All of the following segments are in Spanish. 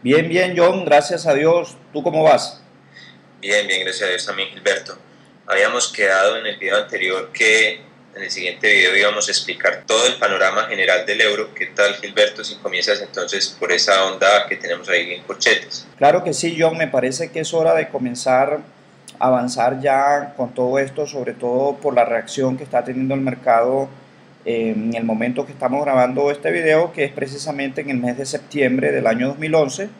Bien, bien, John, gracias a Dios. ¿Tú cómo vas? Bien, bien, gracias a Dios también, Gilberto. Habíamos quedado en el video anterior que en el siguiente video íbamos a explicar todo el panorama general del euro. ¿Qué tal, Gilberto, si comienzas entonces por esa onda que tenemos ahí en corchetes? Claro que sí, John, me parece que es hora de comenzar a avanzar ya con todo esto, sobre todo por la reacción que está teniendo el mercado en el momento que estamos grabando este video, que es precisamente en el mes de septiembre del año 2011.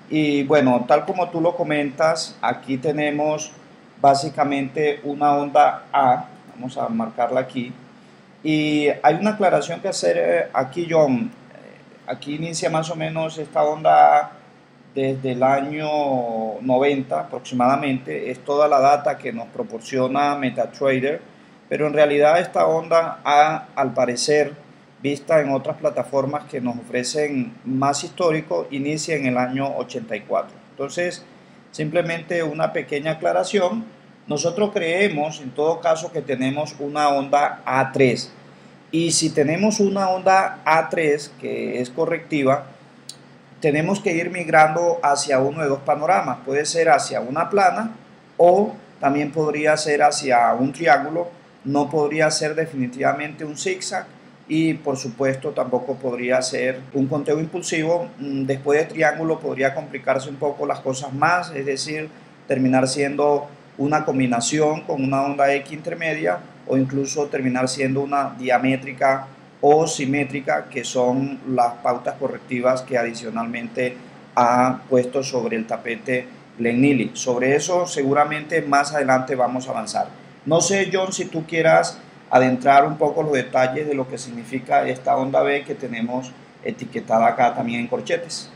Y bueno, tal como tú lo comentas, aquí tenemos básicamente una onda A, vamos a marcarla aquí. Y hay una aclaración que hacer aquí, John. Aquí inicia más o menos esta onda desde el año 90 aproximadamente. Es toda la data que nos proporciona MetaTrader, pero en realidad esta onda ha, al parecer, vista en otras plataformas que nos ofrecen más histórico, inicia en el año 84. Entonces, simplemente una pequeña aclaración. Nosotros creemos, en todo caso, que tenemos una onda A3. Y si tenemos una onda A3 que es correctiva, tenemos que ir migrando hacia uno de dos panoramas. Puede ser hacia una plana o también podría ser hacia un triángulo. No podría ser definitivamente un zigzag y por supuesto tampoco podría ser un conteo impulsivo. Después de triángulo podría complicarse un poco las cosas más, es decir, terminar siendo una combinación con una onda X intermedia o incluso terminar siendo una diamétrica o simétrica, que son las pautas correctivas que adicionalmente ha puesto sobre el tapete Glenn Neely. Sobre eso seguramente más adelante vamos a avanzar. No sé, John, si tú quieras adentrar un poco los detalles de lo que significa esta onda B que tenemos etiquetada acá también en corchetes.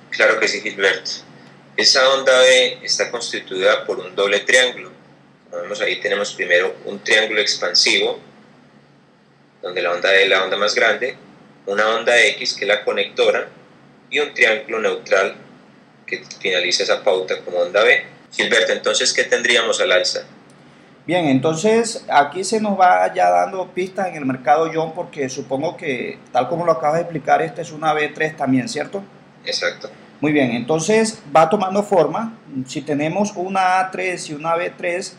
Claro que sí, Gilberto. Esa onda B está constituida por un doble triángulo. Como vemos ahí tenemos primero un triángulo expansivo, donde la onda D es la onda más grande, una onda X que es la conectora y un triángulo neutral que finaliza esa pauta como onda B. Gilberto, entonces, ¿qué tendríamos al alza? Bien, entonces aquí se nos va ya dando pistas en el mercado, John, porque supongo que tal como lo acabas de explicar, esta es una B3 también, ¿cierto? Exacto. Muy bien, entonces va tomando forma. Si tenemos una A3 y una B3,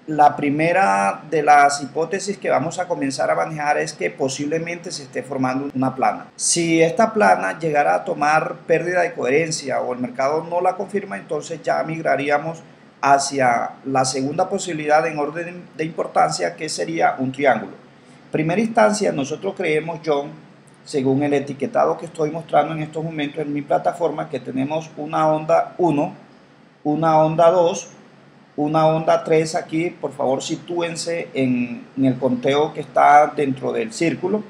la primera de las hipótesis que vamos a comenzar a manejar es que posiblemente se esté formando una plana. Si esta plana llegara a tomar pérdida de coherencia o el mercado no la confirma, entonces ya migraríamos hacia la segunda posibilidad en orden de importancia, que sería un triángulo. En primera instancia, nosotros creemos, John, según el etiquetado que estoy mostrando en estos momentos en mi plataforma, que tenemos una onda 1, una onda 2, una onda 3 aquí. Por favor, sitúense en el conteo que está dentro del círculo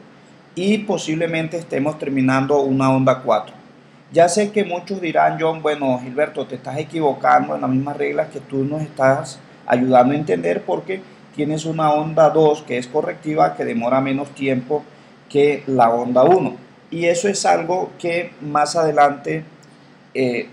y posiblemente estemos terminando una onda 4. Ya sé que muchos dirán, John, bueno, Gilberto, te estás equivocando en las mismas reglas que tú nos estás ayudando a entender, porque tienes una onda 2 que es correctiva, que demora menos tiempo que la onda 1. Y eso es algo que más adelante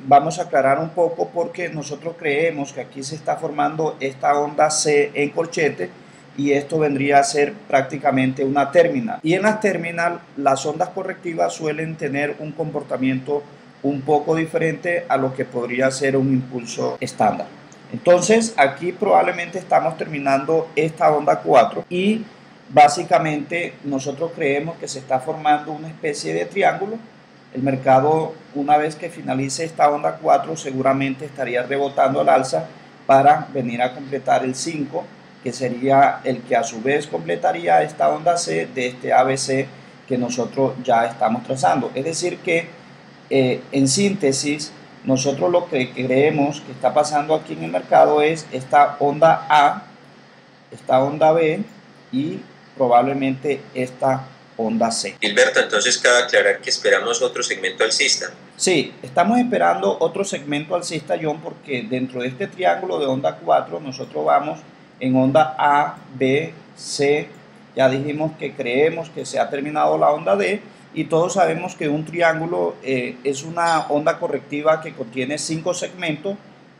vamos a aclarar un poco, porque nosotros creemos que aquí se está formando esta onda C en corchete y esto vendría a ser prácticamente una terminal. Y en las terminal las ondas correctivas suelen tener un comportamiento un poco diferente a lo que podría ser un impulso estándar. Entonces aquí probablemente estamos terminando esta onda 4 y básicamente nosotros creemos que se está formando una especie de triángulo. El mercado, una vez que finalice esta onda 4, seguramente estaría rebotando al alza para venir a completar el 5, que sería el que a su vez completaría esta onda C de este ABC que nosotros ya estamos trazando. Es decir que en síntesis, nosotros lo que creemos que está pasando aquí en el mercado es esta onda A, esta onda B y probablemente esta onda C. Gilberto, entonces cabe aclarar que esperamos otro segmento alcista. Sí, estamos esperando otro segmento alcista, John, porque dentro de este triángulo de onda 4 nosotros vamos en onda A, B, C. Ya dijimos que creemos que se ha terminado la onda D y todos sabemos que un triángulo es una onda correctiva que contiene 5 segmentos.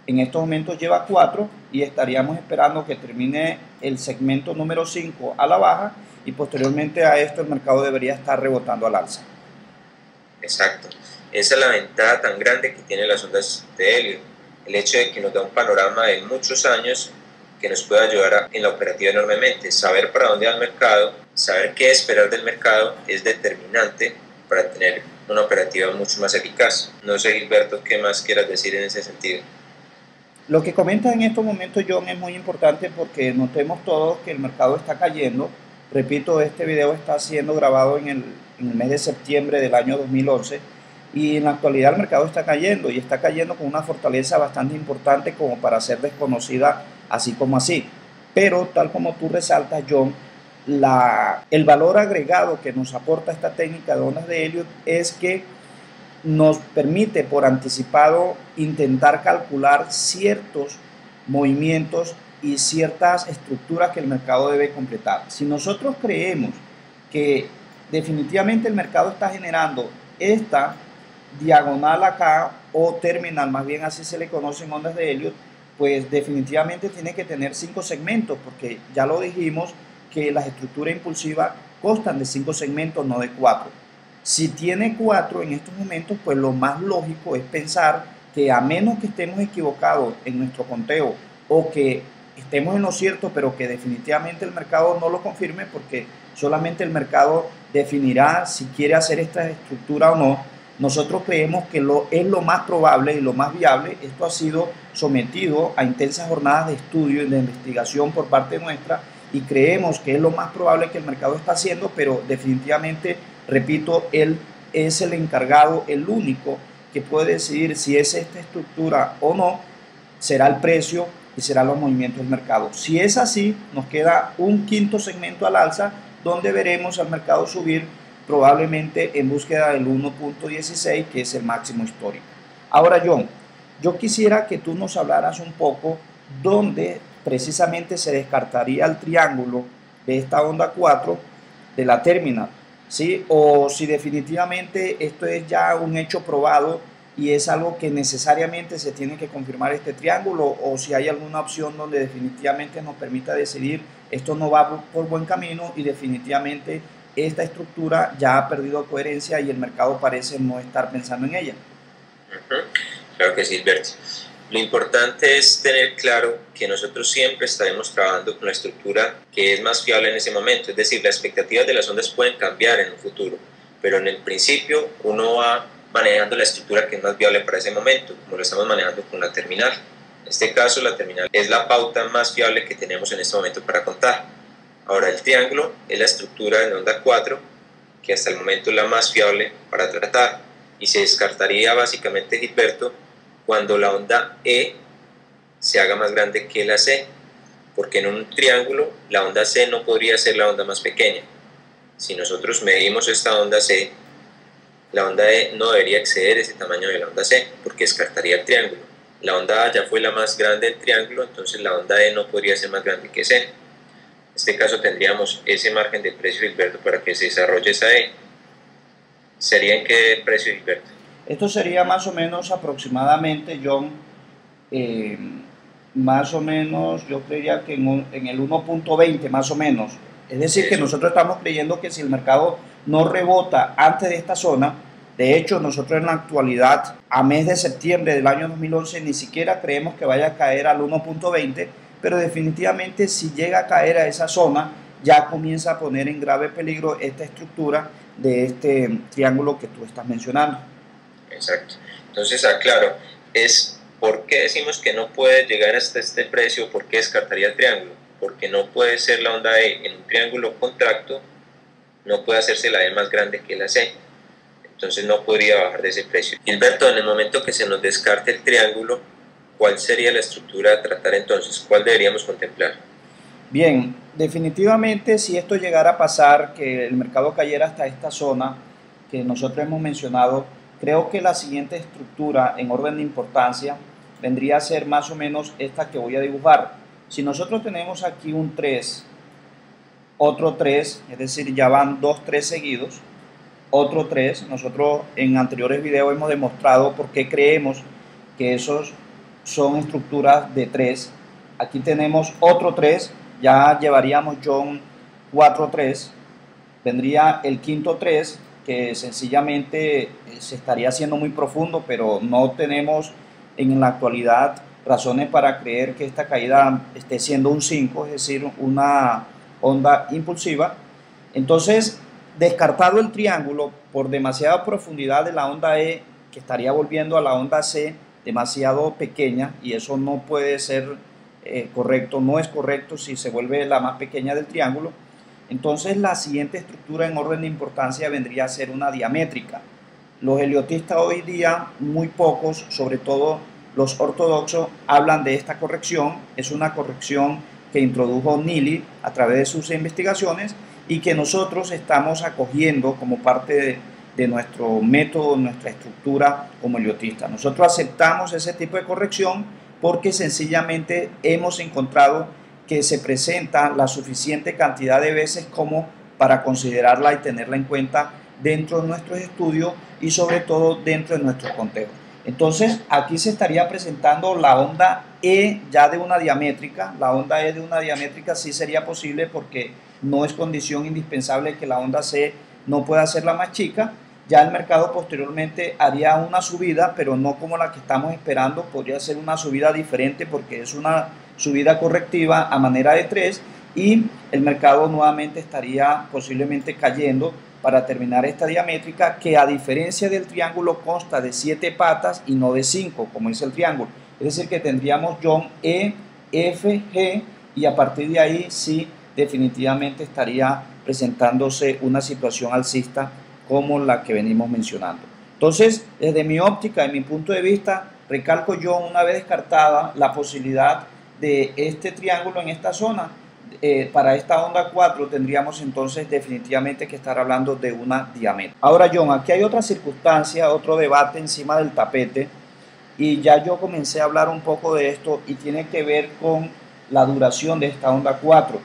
En estos momentos lleva 4 y estaríamos esperando que termine el segmento número 5 a la baja y posteriormente a esto el mercado debería estar rebotando al alza. Exacto. Esa es la ventaja tan grande que tienen las ondas de helio, el hecho de que nos da un panorama de muchos años que nos puede ayudar en la operativa enormemente. Saber para dónde va el mercado, saber qué esperar del mercado es determinante para tener una operativa mucho más eficaz. No sé, Gilberto, ¿qué más quieras decir en ese sentido? Lo que comentas en estos momentos, John, es muy importante porque notemos todos que el mercado está cayendo. Repito, este video está siendo grabado en el mes de septiembre del año 2011 y en la actualidad el mercado está cayendo y está cayendo con una fortaleza bastante importante como para ser desconocida así como así. Pero tal como tú resaltas, John, el valor agregado que nos aporta esta técnica de ondas de Elliott es que nos permite por anticipado intentar calcular ciertos movimientos y ciertas estructuras que el mercado debe completar. Si nosotros creemos que definitivamente el mercado está generando esta diagonal acá o terminal, más bien así se le conoce en ondas de Elliott, pues definitivamente tiene que tener 5 segmentos, porque ya lo dijimos que las estructuras impulsivas constan de 5 segmentos, no de 4. Si tiene 4 en estos momentos, pues lo más lógico es pensar que a menos que estemos equivocados en nuestro conteo o que estemos en lo cierto, pero que definitivamente el mercado no lo confirme, porque solamente el mercado definirá si quiere hacer esta estructura o no. Nosotros creemos que es lo más probable y lo más viable. Esto ha sido sometido a intensas jornadas de estudio y de investigación por parte nuestra y creemos que es lo más probable que el mercado está haciendo, pero definitivamente, repito, él es el encargado, el único que puede decidir si es esta estructura o no, será el precio y serán los movimientos del mercado. Si es así, nos queda un quinto segmento al alza donde veremos al mercado subir probablemente en búsqueda del 1.16, que es el máximo histórico. Ahora, John, yo quisiera que tú nos hablaras un poco dónde precisamente se descartaría el triángulo de esta onda 4 de la terminal, ¿sí? O si definitivamente esto es ya un hecho probado y es algo que necesariamente se tiene que confirmar este triángulo, o si hay alguna opción donde definitivamente nos permita decidir esto no va por buen camino y definitivamente esta estructura ya ha perdido coherencia y el mercado parece no estar pensando en ella. Claro que sí, Alberto. Lo importante es tener claro que nosotros siempre estaremos trabajando con la estructura que es más fiable en ese momento. Es decir, las expectativas de las ondas pueden cambiar en un futuro, pero en el principio uno va manejando la estructura que es más viable para ese momento, como lo estamos manejando con la terminal. En este caso, la terminal es la pauta más fiable que tenemos en este momento para contar. Ahora, el triángulo es la estructura de onda 4, que hasta el momento es la más fiable para tratar, y se descartaría básicamente, Gilberto, cuando la onda E se haga más grande que la C, porque en un triángulo la onda C no podría ser la onda más pequeña. Si nosotros medimos esta onda C, la onda E no debería exceder ese tamaño de la onda C, porque descartaría el triángulo. La onda A ya fue la más grande del triángulo, entonces la onda E no podría ser más grande que C. En este caso tendríamos ese margen de precio, Gilberto, para que se desarrolle esa E. ¿Sería en qué precio, Gilberto? Esto sería más o menos aproximadamente, John, más o menos, yo creía que en el 1.20 más o menos. Es decir, que nosotros estamos creyendo que si el mercado no rebota antes de esta zona, de hecho nosotros en la actualidad, a mes de septiembre del año 2011, ni siquiera creemos que vaya a caer al 1.20, pero definitivamente si llega a caer a esa zona, ya comienza a poner en grave peligro esta estructura de este triángulo que tú estás mencionando. Exacto. Entonces, aclaro, es ¿por qué decimos que no puede llegar hasta este precio? ¿Por qué descartaría el triángulo? Porque no puede ser la onda E en un triángulo contracto, no puede hacerse la E más grande que la C. Entonces no podría bajar de ese precio. Gilberto, en el momento que se nos descarte el triángulo, ¿cuál sería la estructura a tratar entonces? ¿Cuál deberíamos contemplar? Bien, definitivamente si esto llegara a pasar, que el mercado cayera hasta esta zona que nosotros hemos mencionado, creo que la siguiente estructura en orden de importancia vendría a ser más o menos esta que voy a dibujar. Si nosotros tenemos aquí un 3, otro 3, es decir, ya van 2 3 seguidos, otro 3, nosotros en anteriores videos hemos demostrado por qué creemos que esos son estructuras de 3. Aquí tenemos otro 3, ya llevaríamos John 4 3, vendría el quinto 3, que sencillamente se estaría haciendo muy profundo, pero no tenemos en la actualidad razones para creer que esta caída esté siendo un 5, es decir, una onda impulsiva. Entonces, descartado el triángulo por demasiada profundidad de la onda E, que estaría volviendo a la onda C demasiado pequeña, y eso no puede ser correcto, no es correcto si se vuelve la más pequeña del triángulo. Entonces la siguiente estructura en orden de importancia vendría a ser una diamétrica. Los heliotistas hoy día, muy pocos, sobre todo los ortodoxos, hablan de esta corrección. Es una corrección que introdujo Neely a través de sus investigaciones y que nosotros estamos acogiendo como parte de nuestro método, nuestra estructura como heliotista. Nosotros aceptamos ese tipo de corrección porque sencillamente hemos encontrado que se presenta la suficiente cantidad de veces como para considerarla y tenerla en cuenta dentro de nuestros estudios y sobre todo dentro de nuestros conteos. Entonces aquí se estaría presentando la onda E ya de una diamétrica. La onda E de una diamétrica sí sería posible porque no es condición indispensable que la onda C no pueda ser la más chica. Ya el mercado posteriormente haría una subida, pero no como la que estamos esperando. Podría ser una subida diferente porque es una subida correctiva a manera de 3 y el mercado nuevamente estaría posiblemente cayendo para terminar esta diamétrica, que a diferencia del triángulo consta de 7 patas y no de 5 como es el triángulo. Es decir que tendríamos John E, F, G, y a partir de ahí sí definitivamente estaría presentándose una situación alcista como la que venimos mencionando. Entonces, desde mi óptica, de mi punto de vista, recalco yo, una vez descartada la posibilidad de este triángulo en esta zona, para esta onda 4 tendríamos entonces definitivamente que estar hablando de una diamétrica. Ahora, John, aquí hay otra circunstancia, otro debate encima del tapete, y ya yo comencé a hablar un poco de esto y tiene que ver con la duración de esta onda 4.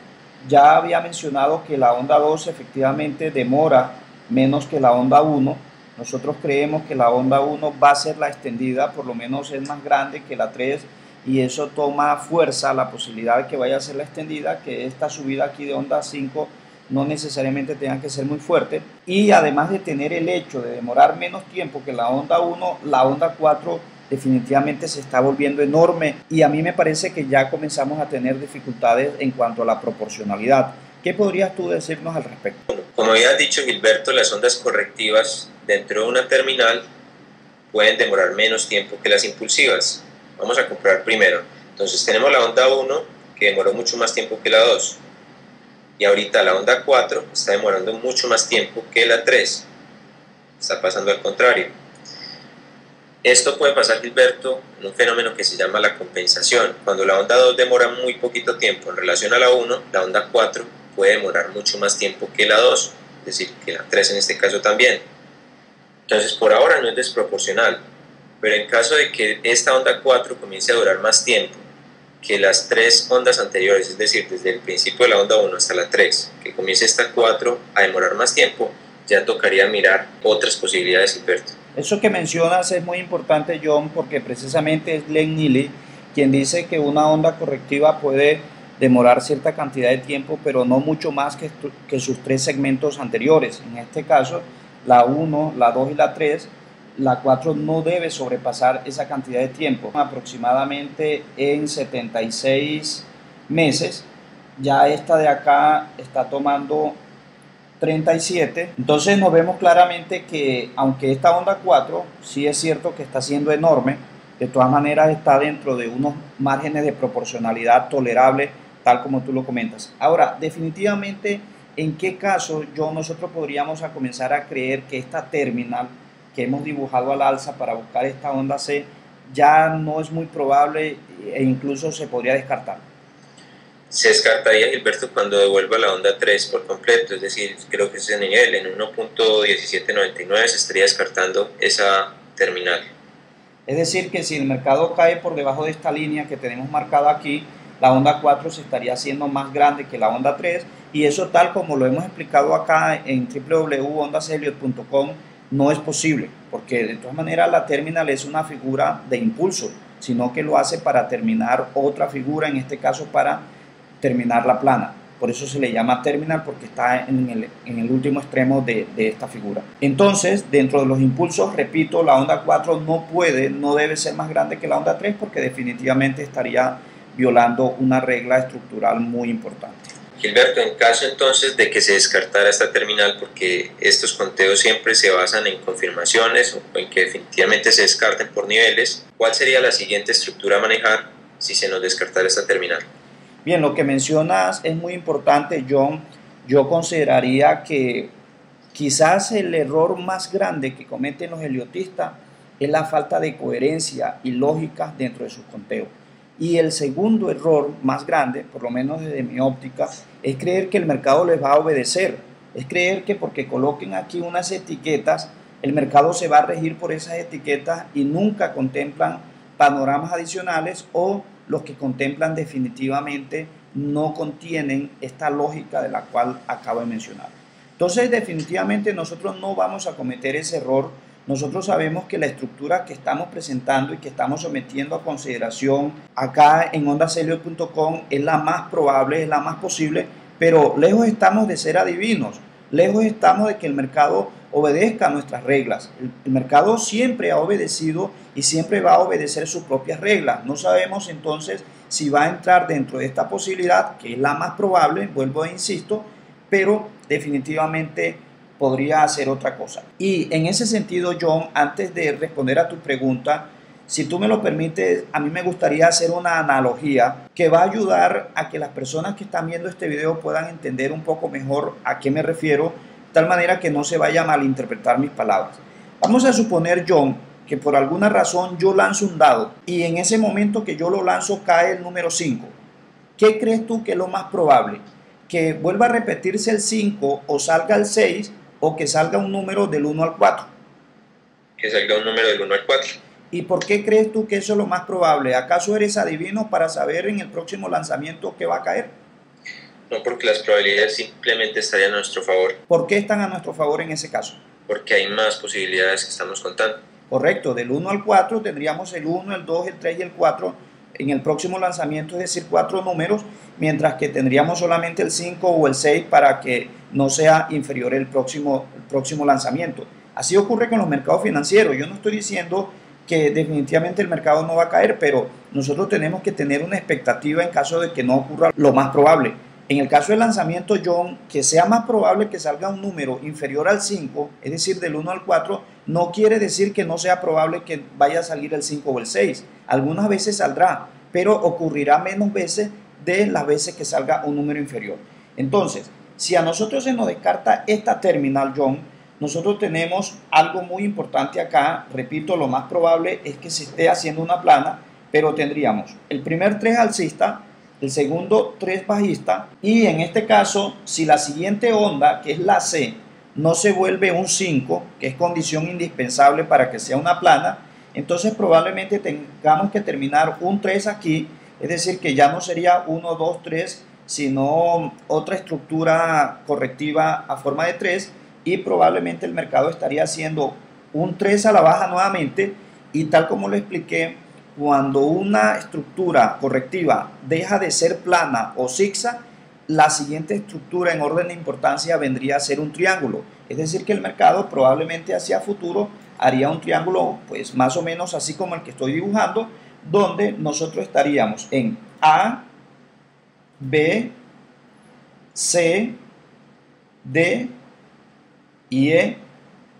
Ya había mencionado que la onda 2 efectivamente demora menos que la onda 1. Nosotros creemos que la onda 1 va a ser la extendida, por lo menos es más grande que la 3, y eso toma fuerza la posibilidad de que vaya a ser la extendida, que esta subida aquí de onda 5 no necesariamente tenga que ser muy fuerte. Y además de tener el hecho de demorar menos tiempo que la onda 1, la onda 4 definitivamente se está volviendo enorme y a mí me parece que ya comenzamos a tener dificultades en cuanto a la proporcionalidad. ¿Qué podrías tú decirnos al respecto? Como había dicho Gilberto, las ondas correctivas dentro de una terminal pueden demorar menos tiempo que las impulsivas. Vamos a comparar primero. Entonces tenemos la onda 1 que demoró mucho más tiempo que la 2 y ahorita la onda 4 está demorando mucho más tiempo que la 3. Está pasando al contrario. Esto puede pasar, Gilberto, en un fenómeno que se llama la compensación. Cuando la onda 2 demora muy poquito tiempo en relación a la 1, la onda 4 puede demorar mucho más tiempo que la 2, es decir, que la 3 en este caso también. Entonces, por ahora no es desproporcional, pero en caso de que esta onda 4 comience a durar más tiempo que las 3 ondas anteriores, es decir, desde el principio de la onda 1 hasta la 3, que comience esta 4 a demorar más tiempo, ya tocaría mirar otras posibilidades, Gilberto. Eso que mencionas es muy importante, John, porque precisamente es Glenn Neely quien dice que una onda correctiva puede demorar cierta cantidad de tiempo, pero no mucho más que sus 3 segmentos anteriores. En este caso, la 1, la 2 y la 3, la 4 no debe sobrepasar esa cantidad de tiempo. Aproximadamente en 76 meses, ya esta de acá está tomando 37. Entonces nos vemos claramente que aunque esta onda 4 sí es cierto que está siendo enorme, de todas maneras está dentro de unos márgenes de proporcionalidad tolerable, tal como tú lo comentas. Ahora, definitivamente, ¿en qué caso nosotros podríamos comenzar a creer que esta terminal que hemos dibujado al alza para buscar esta onda C ya no es muy probable e incluso se podría descartar? Se descartaría, Gilberto, cuando devuelva la onda 3 por completo, es decir, creo que ese nivel en 1.1799 se estaría descartando esa terminal. Es decir, que si el mercado cae por debajo de esta línea que tenemos marcada aquí, la onda 4 se estaría haciendo más grande que la onda 3, y eso, tal como lo hemos explicado acá en www.ondasheliot.com, no es posible, porque de todas maneras la terminal es una figura de impulso, sino que lo hace para terminar otra figura, en este caso para terminar la plana. por eso se le llama terminal, porque está en el último extremo de esta figura. Entonces, dentro de los impulsos, repito, la onda 4 no debe ser más grande que la onda 3, porque definitivamente estaría violando una regla estructural muy importante. Gilberto, en caso entonces de que se descartara esta terminal, porque estos conteos siempre se basan en confirmaciones o en que definitivamente se descarten por niveles, ¿cuál sería la siguiente estructura a manejar si se nos descartara esta terminal? Bien, lo que mencionas es muy importante, John. Yo consideraría que quizás el error más grande que cometen los heliotistas es la falta de coherencia y lógica dentro de sus conteos. Y el segundo error más grande, por lo menos desde mi óptica, es creer que el mercado les va a obedecer. Es creer que porque coloquen aquí unas etiquetas, el mercado se va a regir por esas etiquetas y nunca contemplan panoramas adicionales, o los que contemplan definitivamente no contienen esta lógica de la cual acabo de mencionar. Entonces, definitivamente nosotros no vamos a cometer ese error. Nosotros sabemos que la estructura que estamos presentando y que estamos sometiendo a consideración acá en ondaselliot.com es la más probable, es la más posible, pero lejos estamos de ser adivinos, lejos estamos de que el mercado obedezca a nuestras reglas. El mercado siempre ha obedecido y siempre va a obedecer sus propias reglas. No sabemos entonces si va a entrar dentro de esta posibilidad, que es la más probable, vuelvo e insisto, pero definitivamente podría hacer otra cosa. Y en ese sentido, John, antes de responder a tu pregunta, si tú me lo permites, a mí me gustaría hacer una analogía que va a ayudar a que las personas que están viendo este video puedan entender un poco mejor a qué me refiero, de tal manera que no se vaya a malinterpretar mis palabras. Vamos a suponer, John, que por alguna razón yo lanzo un dado y en ese momento que yo lo lanzo cae el número 5. ¿Qué crees tú que es lo más probable? ¿Que vuelva a repetirse el 5 o salga el 6 o que salga un número del 1 al 4? Que salga un número del 1 al 4. ¿Y por qué crees tú que eso es lo más probable? ¿Acaso eres adivino para saber en el próximo lanzamiento qué va a caer? No, porque las probabilidades simplemente estarían a nuestro favor. ¿Por qué están a nuestro favor en ese caso? Porque hay más posibilidades que estamos contando. Correcto, del 1 al 4 tendríamos el 1, el 2, el 3 y el 4 en el próximo lanzamiento, es decir, 4 números, mientras que tendríamos solamente el 5 o el 6 para que no sea inferior el próximo lanzamiento. Así ocurre con los mercados financieros. Yo no estoy diciendo que definitivamente el mercado no va a caer, pero nosotros tenemos que tener una expectativa en caso de que no ocurra lo más probable. En el caso del lanzamiento, John, que sea más probable que salga un número inferior al 5, es decir, del 1 al 4, no quiere decir que no sea probable que vaya a salir el 5 o el 6. Algunas veces saldrá, pero ocurrirá menos veces de las veces que salga un número inferior. Entonces, si a nosotros se nos descarta esta terminal, John, nosotros tenemos algo muy importante acá. Repito, lo más probable es que se esté haciendo una plana, pero tendríamos el primer 3 alcista, el segundo 3 bajista, y en este caso, si la siguiente onda, que es la C, no se vuelve un 5, que es condición indispensable para que sea una plana, entonces probablemente tengamos que terminar un 3 aquí, es decir, que ya no sería 1, 2, 3, sino otra estructura correctiva a forma de 3, y probablemente el mercado estaría haciendo un 3 a la baja nuevamente, y tal como lo expliqué, cuando una estructura correctiva deja de ser plana o zigzag, la siguiente estructura en orden de importancia vendría a ser un triángulo. Es decir, que el mercado probablemente hacia futuro haría un triángulo, pues más o menos así como el que estoy dibujando, donde nosotros estaríamos en A, B, C, D y E.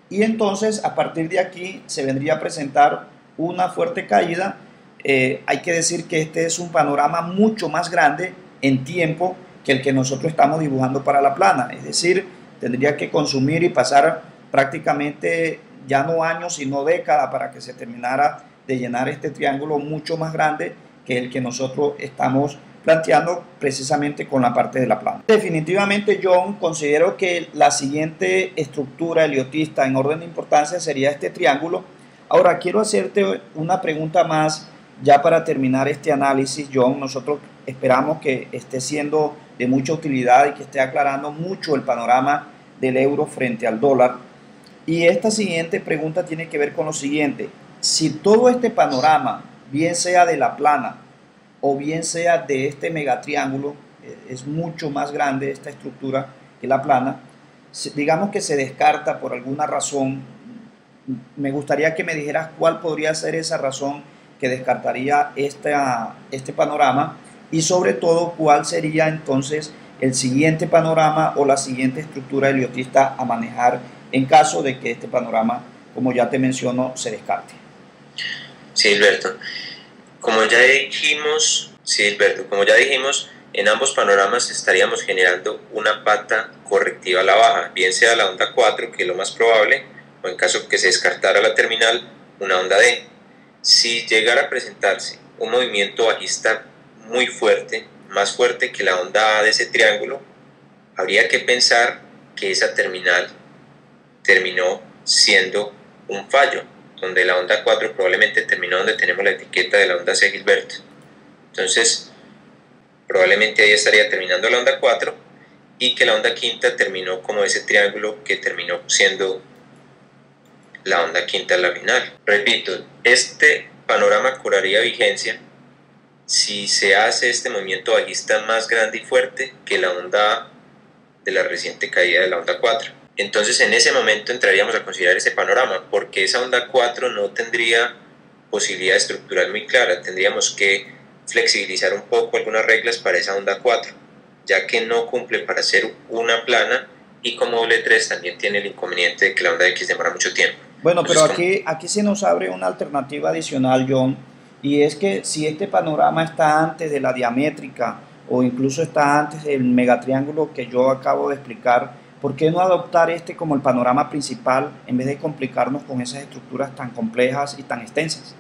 Y entonces a partir de aquí se vendría a presentar una fuerte caída. Hay que decir que este es un panorama mucho más grande en tiempo que el que nosotros estamos dibujando para la plana, es decir, tendría que consumir y pasar prácticamente ya no años sino décadas para que se terminara de llenar este triángulo mucho más grande que el que nosotros estamos planteando precisamente con la parte de la plana. Definitivamente, John, considero que la siguiente estructura heliotista en orden de importancia sería este triángulo. Ahora quiero hacerte una pregunta más ya para terminar este análisis, John. Nosotros esperamos que esté siendo de mucha utilidad y que esté aclarando mucho el panorama del euro frente al dólar. Y esta siguiente pregunta tiene que ver con lo siguiente: si todo este panorama, bien sea de la plana o bien sea de este megatriángulo, es mucho más grande esta estructura que la plana. Digamos que se descarta por alguna razón. Me gustaría que me dijeras cuál podría ser esa razón que descartaría este panorama y sobre todo cuál sería entonces el siguiente panorama o la siguiente estructura heliotista a manejar en caso de que este panorama, como ya te menciono, se descarte. Sí, Alberto. Como ya dijimos, en ambos panoramas estaríamos generando una pata correctiva a la baja, bien sea la onda 4, que es lo más probable, o en caso que se descartara la terminal, una onda D. Si llegara a presentarse un movimiento bajista muy fuerte, más fuerte que la onda A de ese triángulo, habría que pensar que esa terminal terminó siendo un fallo, donde la onda 4 probablemente terminó donde tenemos la etiqueta de la onda C. Gilbert. Entonces, probablemente ahí estaría terminando la onda 4 y que la onda quinta terminó como ese triángulo que terminó siendo la onda quinta laminar. Repito, este panorama cobraría vigencia si se hace este movimiento bajista más grande y fuerte que la onda A de la reciente caída de la onda 4. Entonces en ese momento entraríamos a considerar ese panorama, porque esa onda 4 no tendría posibilidad estructural muy clara, tendríamos que flexibilizar un poco algunas reglas para esa onda 4, ya que no cumple para ser una plana y como doble 3 también tiene el inconveniente de que la onda X demora mucho tiempo. Bueno, pero aquí se nos abre una alternativa adicional, John, y es que si este panorama está antes de la diamétrica o incluso está antes del megatriángulo que yo acabo de explicar, ¿por qué no adoptar este como el panorama principal en vez de complicarnos con esas estructuras tan complejas y tan extensas?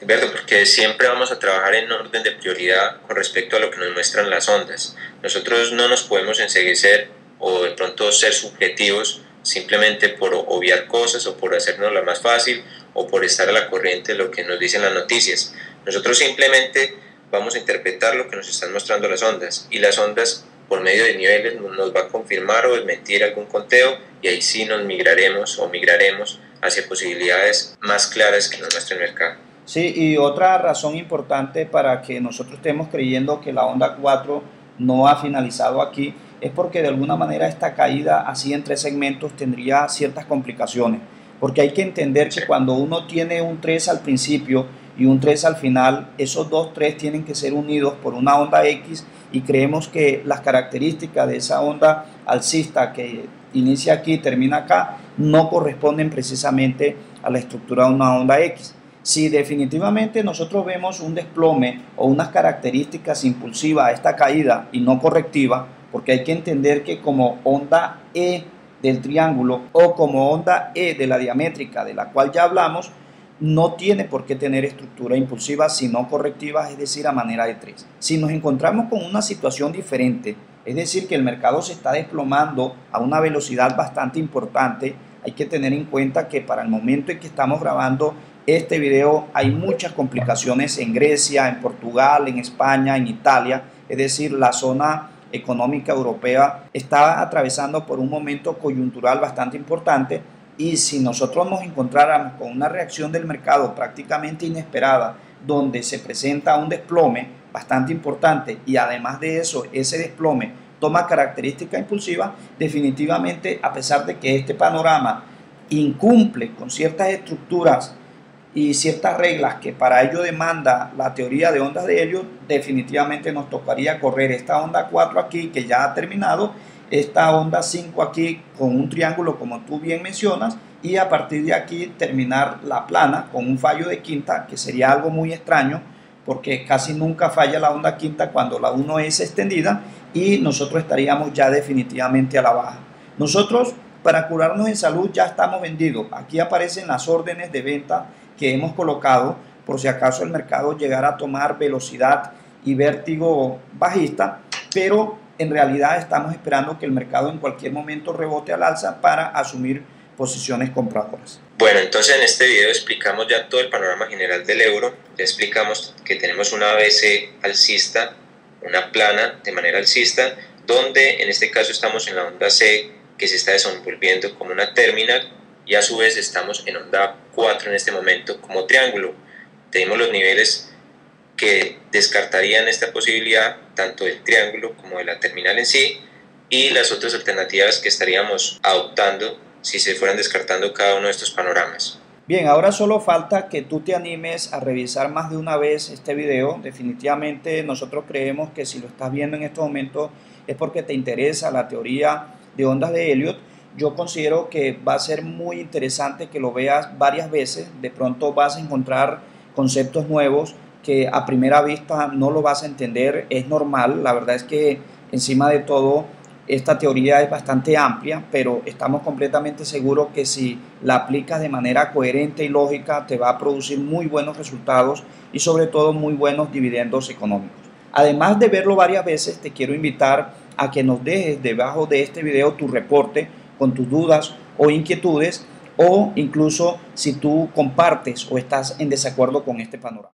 Alberto, porque siempre vamos a trabajar en orden de prioridad con respecto a lo que nos muestran las ondas. Nosotros no nos podemos enceguecer o de pronto ser subjetivos simplemente por obviar cosas o por hacernos la más fácil o por estar a la corriente de lo que nos dicen las noticias. Nosotros simplemente vamos a interpretar lo que nos están mostrando las ondas, y las ondas por medio de niveles nos va a confirmar o desmentir algún conteo, y ahí sí nos migraremos hacia posibilidades más claras que nos muestra el mercado. Sí, y otra razón importante para que nosotros estemos creyendo que la onda 4 no ha finalizado aquí es porque de alguna manera esta caída así en tres segmentos tendría ciertas complicaciones, porque hay que entender que cuando uno tiene un 3 al principio y un 3 al final, esos dos 3 tienen que ser unidos por una onda X, y creemos que las características de esa onda alcista que inicia aquí y termina acá no corresponden precisamente a la estructura de una onda X. Si definitivamente nosotros vemos un desplome o unas características impulsivas a esta caída y no correctiva, porque hay que entender que como onda E del triángulo o como onda E de la diamétrica de la cual ya hablamos, no tiene por qué tener estructura impulsiva sino correctiva, es decir, a manera de 3. Si nos encontramos con una situación diferente, es decir, que el mercado se está desplomando a una velocidad bastante importante, hay que tener en cuenta que para el momento en que estamos grabando este video hay muchas complicaciones en Grecia, en Portugal, en España, en Italia, es decir, la zona económica europea está atravesando por un momento coyuntural bastante importante, y si nosotros nos encontráramos con una reacción del mercado prácticamente inesperada, donde se presenta un desplome bastante importante y además de eso ese desplome toma característica impulsiva, definitivamente a pesar de que este panorama incumple con ciertas estructuras y ciertas reglas que para ello demanda la teoría de ondas de Elliott, definitivamente nos tocaría correr esta onda 4 aquí que ya ha terminado, esta onda 5 aquí con un triángulo como tú bien mencionas, y a partir de aquí terminar la plana con un fallo de quinta, que sería algo muy extraño porque casi nunca falla la onda quinta cuando la 1 es extendida, y nosotros estaríamos ya definitivamente a la baja. Nosotros, para curarnos en salud, ya estamos vendidos. Aquí aparecen las órdenes de venta que hemos colocado por si acaso el mercado llegara a tomar velocidad y vértigo bajista, pero en realidad estamos esperando que el mercado en cualquier momento rebote al alza para asumir posiciones compradoras. Bueno, entonces en este video explicamos ya todo el panorama general del euro. Ya explicamos que tenemos una ABC alcista, una plana de manera alcista, donde en este caso estamos en la onda C, que se está desenvolviendo como una terminal, y a su vez estamos en onda 4 en este momento como triángulo. Tenemos los niveles que descartarían esta posibilidad, tanto del triángulo como de la terminal en sí, y las otras alternativas que estaríamos adoptando si se fueran descartando cada uno de estos panoramas. Bien, ahora solo falta que tú te animes a revisar más de una vez este video. Definitivamente nosotros creemos que si lo estás viendo en estos momentos es porque te interesa la teoría de ondas de Elliott. Yo considero que va a ser muy interesante que lo veas varias veces. De pronto vas a encontrar conceptos nuevos que a primera vista no lo vas a entender. Es normal, la verdad es que encima de todo esta teoría es bastante amplia, pero estamos completamente seguros que si la aplicas de manera coherente y lógica te va a producir muy buenos resultados y sobre todo muy buenos dividendos económicos. Además de verlo varias veces, te quiero invitar a que nos dejes debajo de este video tu reporte con tus dudas o inquietudes, o incluso si tú compartes o estás en desacuerdo con este panorama.